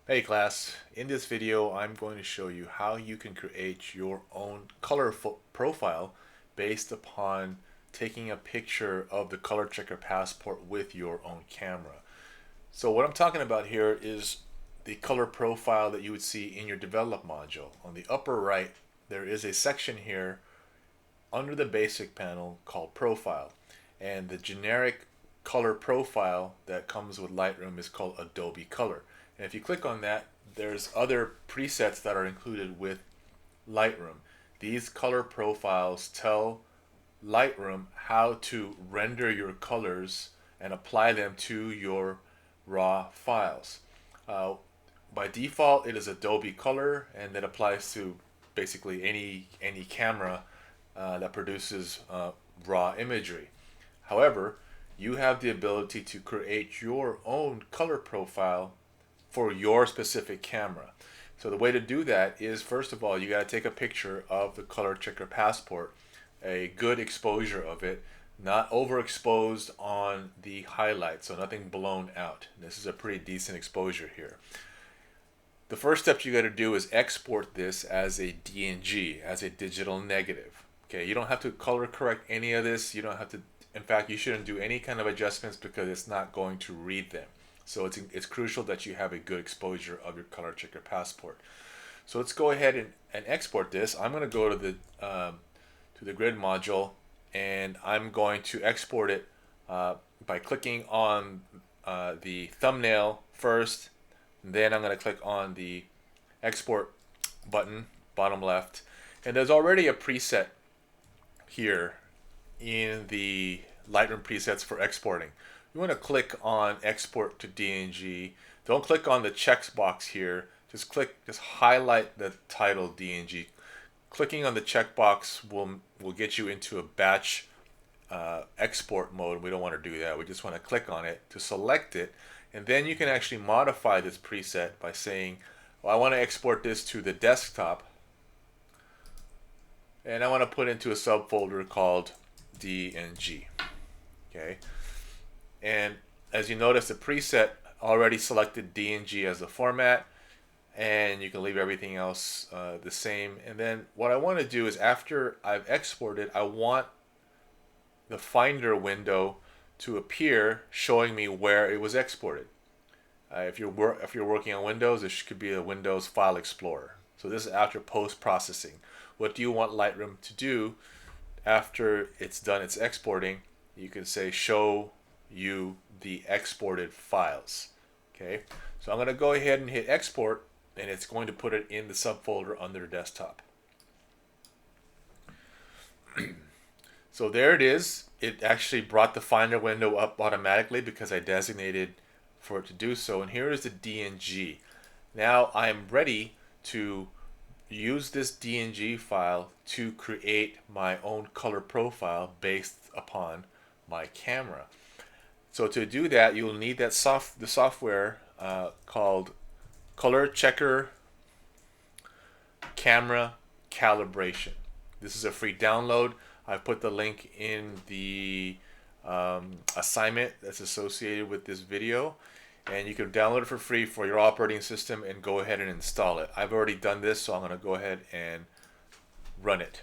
Hey class, in this video I'm going to show you how you can create your own color profile based upon taking a picture of the color checker passport with your own camera. So what I'm talking about here is the color profile that you would see in your develop module. On the upper right there is a section here under the basic panel called profile, and the generic color profile that comes with Lightroom is called Adobe Color. And if you click on that, there's other presets that are included with Lightroom. These color profiles tell Lightroom how to render your colors and apply them to your raw files. Uh, by default, it is Adobe Color, and that applies to basically any camera that produces raw imagery. However, you have the ability to create your own color profile for your specific camera. So the way to do that is, first of all, you got to take a picture of the color checker passport, a good exposure of it, not overexposed on the highlight, so nothing blown out. This is a pretty decent exposure here. The first step you got to do is export this as a DNG, as a digital negative. Okay, you don't have to color correct any of this. You don't have to, in fact, you shouldn't do any kind of adjustments because it's not going to read them. So it's crucial that you have a good exposure of your color checker passport. So let's go ahead and export this. I'm going to go to the grid module, and I'm going to export it by clicking on the thumbnail first. Then I'm going to click on the export button, bottom left. And there's already a preset here in the Lightroom presets for exporting. You want to click on export to DNG. Don't click on the checkbox here. Just highlight the title DNG. Clicking on the checkbox will get you into a batch export mode. We don't want to do that. We just want to click on it to select it, and then you can actually modify this preset by saying, well, I want to export this to the desktop, and I want to put into a subfolder called DNG. Okay, and as you notice, the preset already selected DNG as the format, and you can leave everything else the same. And then what I want to do is, after I've exported, I want the Finder window to appear showing me where it was exported. If you're working on Windows, this could be a Windows File Explorer. So this is after post-processing. What do you want Lightroom to do after it's done its exporting? You can say show you the exported files. Okay, so I'm going to go ahead and hit export, and it's going to put it in the subfolder under desktop. So there it is. It actually brought the Finder window up automatically because I designated for it to do so. And here is the DNG. Now I am ready to use this DNG file to create my own color profile based upon my camera. So to do that, you'll need the software called ColorChecker Camera Calibration. This is a free download. I've put the link in the assignment that's associated with this video, and you can download it for free for your operating system and go ahead and install it. I've already done this, so I'm going to go ahead and run it.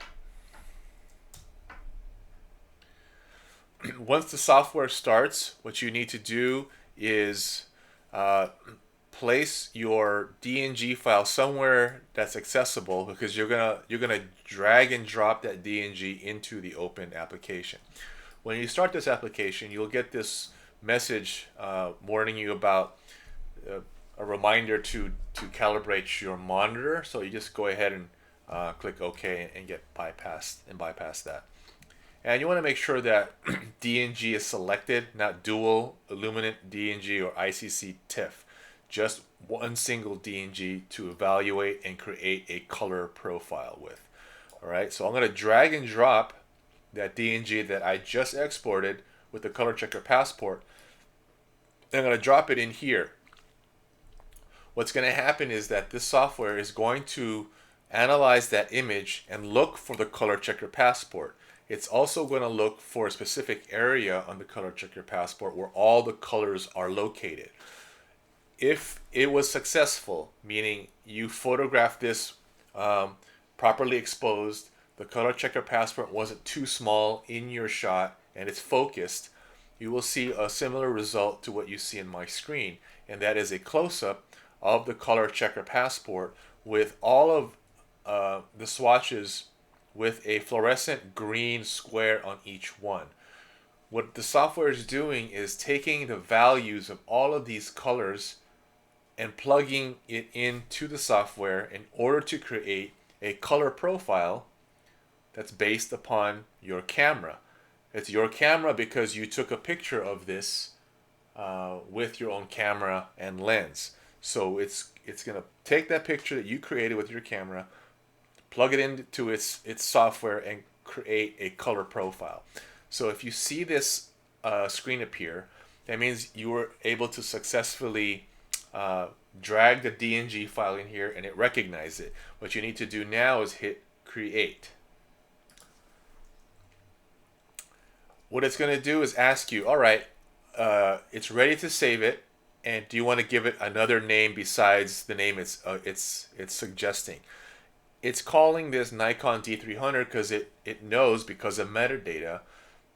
Once the software starts, what you need to do is place your DNG file somewhere that's accessible, because you're gonna drag and drop that DNG into the open application. When you start this application, you'll get this message warning you about a reminder to calibrate your monitor. So you just go ahead and click OK and bypass that. And you want to make sure that DNG is selected, not dual illuminant DNG or ICC TIFF. Just one single DNG to evaluate and create a color profile with. Alright, so I'm going to drag and drop that DNG that I just exported with the color checker passport. I'm going to drop it in here. What's going to happen is that this software is going to analyze that image and look for the color checker passport. It's also going to look for a specific area on the color checker passport where all the colors are located. if it was successful, meaning you photographed this properly exposed, the color checker passport wasn't too small in your shot, and it's focused, you will see a similar result to what you see in my screen, and that is a close-up of the color checker passport with all of the swatches with a fluorescent green square on each one. What the software is doing is taking the values of all of these colors and plugging it into the software in order to create a color profile that's based upon your camera. It's your camera because you took a picture of this with your own camera and lens. So it's going to take that picture that you created with your camera, plug it into its software, and create a color profile. So if you see this screen appear, that means you were able to successfully drag the DNG file in here and it recognized it. What you need to do now is hit create. What it's going to do is ask you, all right, it's ready to save it, and do you want to give it another name besides the name it's suggesting? It's calling this Nikon D300 because it knows, because of metadata,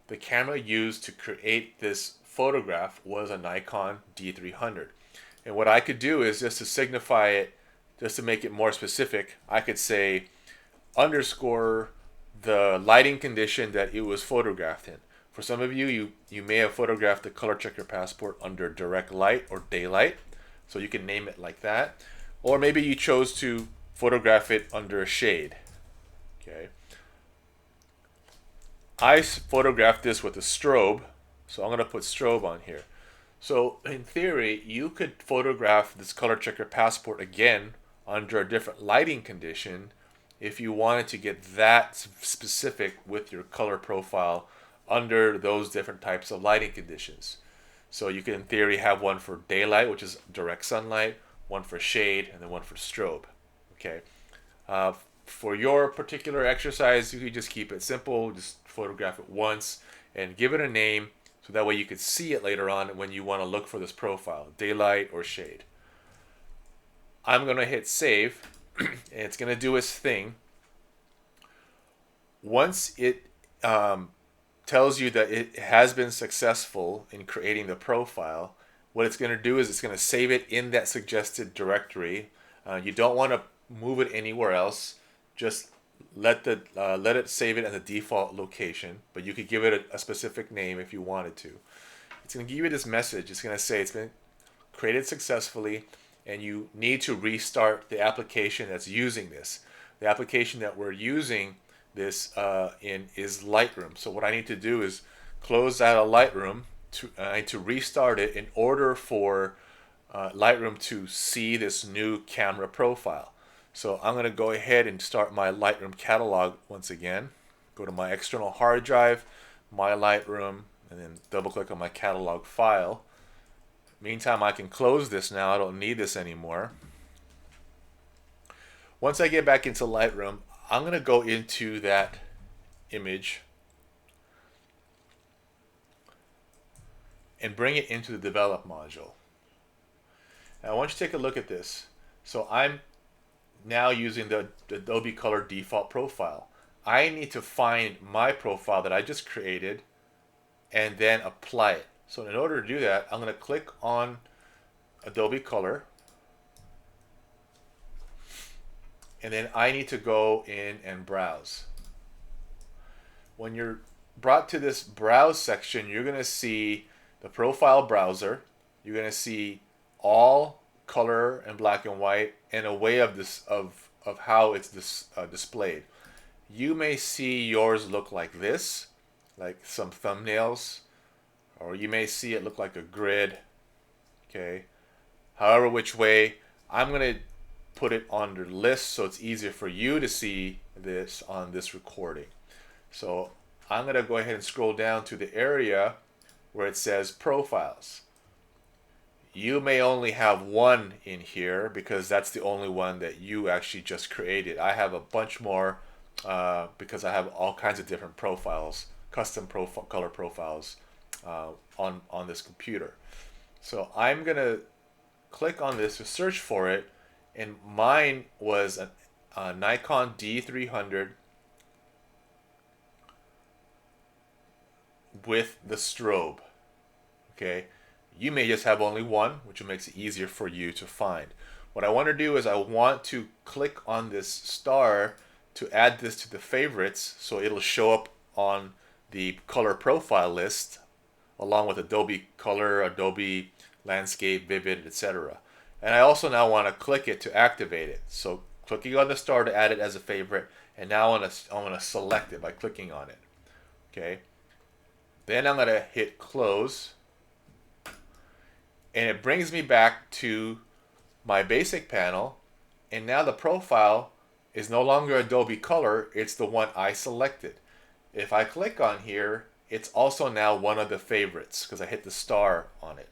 the camera used to create this photograph was a Nikon D300. And what I could do is, just to signify it, just to make it more specific, I could say underscore the lighting condition that it was photographed in. For some of you, you may have photographed the color checker passport under direct light or daylight, so you can name it like that. Or maybe you chose to photograph it under a shade. Okay. I photographed this with a strobe, so I'm going to put strobe on here. So in theory, you could photograph this color checker passport again under a different lighting condition if you wanted to get that specific with your color profile under those different types of lighting conditions. So you can, in theory, have one for daylight, which is direct sunlight, one for shade, and then one for strobe. Okay. For your particular exercise, you can just keep it simple. Just photograph it once and give it a name, so that way you could see it later on when you want to look for this profile, daylight or shade. I'm going to hit save, and it's going to do its thing. Once it tells you that it has been successful in creating the profile, what it's going to do is it's going to save it in that suggested directory. You don't want to move it anywhere else. Just let it save it as a default location, but you could give it a specific name if you wanted to. It's going to give you this message. It's going to say it's been created successfully, and you need to restart the application that's using this. The application that we're using this in is Lightroom. So what I need to do is close out of Lightroom. I need to restart it in order for Lightroom to see this new camera profile. So I'm going to go ahead and start my Lightroom catalog once again. Go to my external hard drive, my Lightroom, and then double click on my catalog file. Meantime, I can close this now. I don't need this anymore. Once I get back into Lightroom, I'm going to go into that image and bring it into the develop module. Now I want you to take a look at this. So I'm now using the Adobe Color default profile. I need to find my profile that I just created and then apply it. So in order to do that, I'm going to click on Adobe Color, and then I need to go in and browse. When you're brought to this browse section, you're going to see the profile browser. You're going to see all color and black and white, and a way of this of how it's displayed. You may see yours look like this, like some thumbnails, or you may see it look like a grid. Okay, however which way, I'm going to put it under list so it's easier for you to see this on this recording. So I'm going to go ahead and scroll down to the area where it says profiles. You may only have one in here because that's the only one that you actually just created. I have a bunch more because I have all kinds of different profiles, custom color profiles on this computer. So I'm going to click on this to search for it, and mine was a Nikon D300 with the strobe. Okay, you may just have only one, which makes it easier for you to find. What I want to do is I want to click on this star to add this to the favorites, so it'll show up on the color profile list along with Adobe Color, Adobe Landscape, Vivid, etc. And I also now want to click it to activate it. So clicking on the star to add it as a favorite, and now I want to select it by clicking on it. Okay. Then I'm going to hit close, and it brings me back to my basic panel, and now the profile is no longer Adobe Color, it's the one I selected. If I click on here, it's also now one of the favorites because I hit the star on it.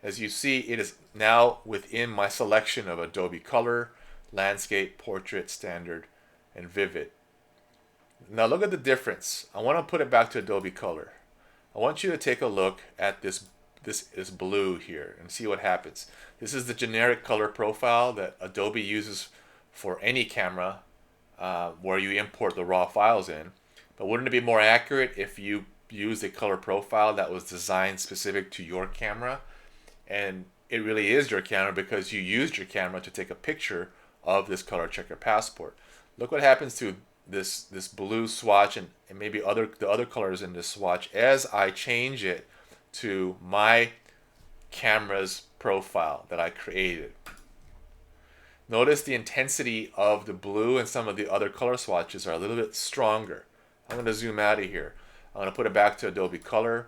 As you see, it is now within my selection of Adobe Color, Landscape, Portrait, Standard, and Vivid. Now look at the difference. I want to put it back to Adobe Color. I want you to take a look at this blue here and see what happens. This is the generic color profile that Adobe uses for any camera where you import the raw files in. But wouldn't it be more accurate if you used a color profile that was designed specific to your camera? And it really is your camera because you used your camera to take a picture of this ColorChecker passport. Look what happens to this blue swatch and maybe the other colors in this swatch as I change it to my camera's profile that I created. Notice the intensity of the blue and some of the other color swatches are a little bit stronger. I'm going to zoom out of here. I'm going to put it back to Adobe Color.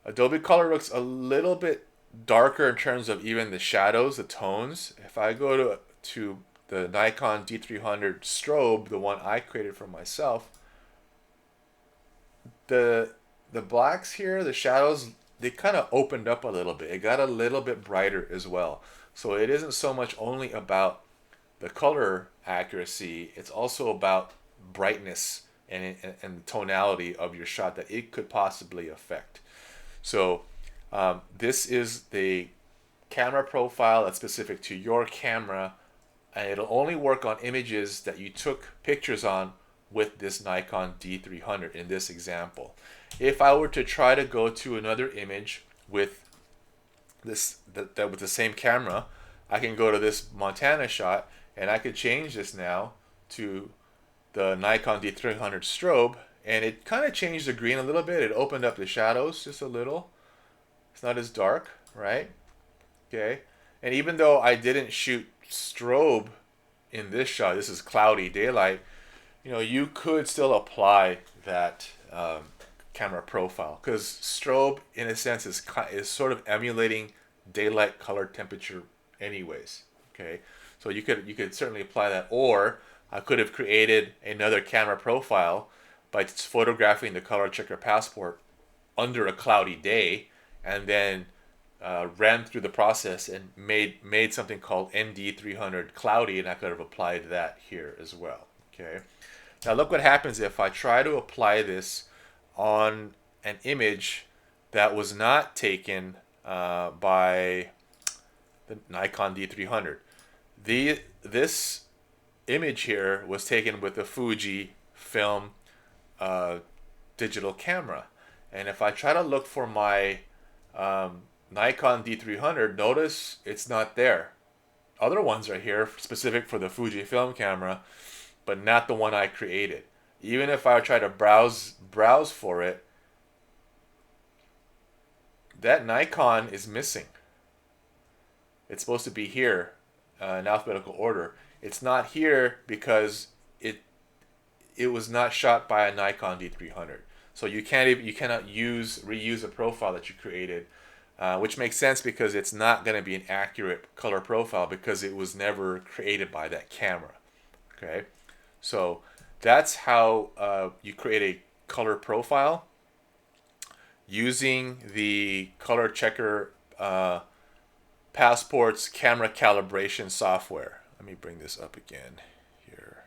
Adobe Color looks a little bit darker in terms of even the shadows, the tones. If I go to the Nikon D300 strobe, the one I created for myself, the blacks here, the shadows, they kind of opened up a little bit. It got a little bit brighter as well. So it isn't so much only about the color accuracy, it's also about brightness and tonality of your shot that it could possibly affect. So this is the camera profile that's specific to your camera, and it'll only work on images that you took pictures on with this Nikon D300 in this example. If I were to try to go to another image with with the same camera, I can go to this Montana shot and I could change this now to the Nikon D300 strobe, and it kind of changed the green a little bit. It opened up the shadows just a little. It's not as dark, right? Okay. And even though I didn't shoot strobe in this shot, this is cloudy daylight, you know, you could still apply that camera profile because strobe in a sense is sort of emulating daylight color temperature anyways. Okay, so you could certainly apply that, or I could have created another camera profile by just photographing the ColorChecker passport under a cloudy day and then ran through the process and made something called ND300 cloudy, and I could have applied that here as well. Okay, now look what happens if I try to apply this on an image that was not taken by the Nikon D300. This image here was taken with a Fuji film digital camera, and if I try to look for my Nikon D300, notice it's not there. Other ones are here specific for the Fuji film camera, but not the one I created. Even if I try to browse for it, that Nikon is missing. It's supposed to be here in alphabetical order. It's not here because it was not shot by a Nikon D300. So you cannot reuse a profile that you created, which makes sense because it's not going to be an accurate color profile because it was never created by that camera. Okay, so that's how you create a color profile using the ColorChecker Passport's camera calibration software. Let me bring this up again here.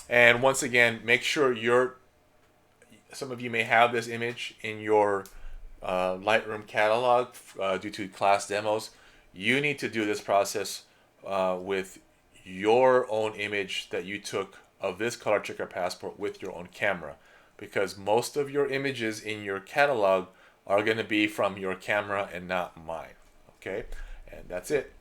And once again, make sure some of you may have this image in your Lightroom catalog due to class demos. You need to do this process with your own image that you took of this ColorChecker passport with your own camera, because most of your images in your catalog are going to be from your camera and not mine. Okay, and that's it.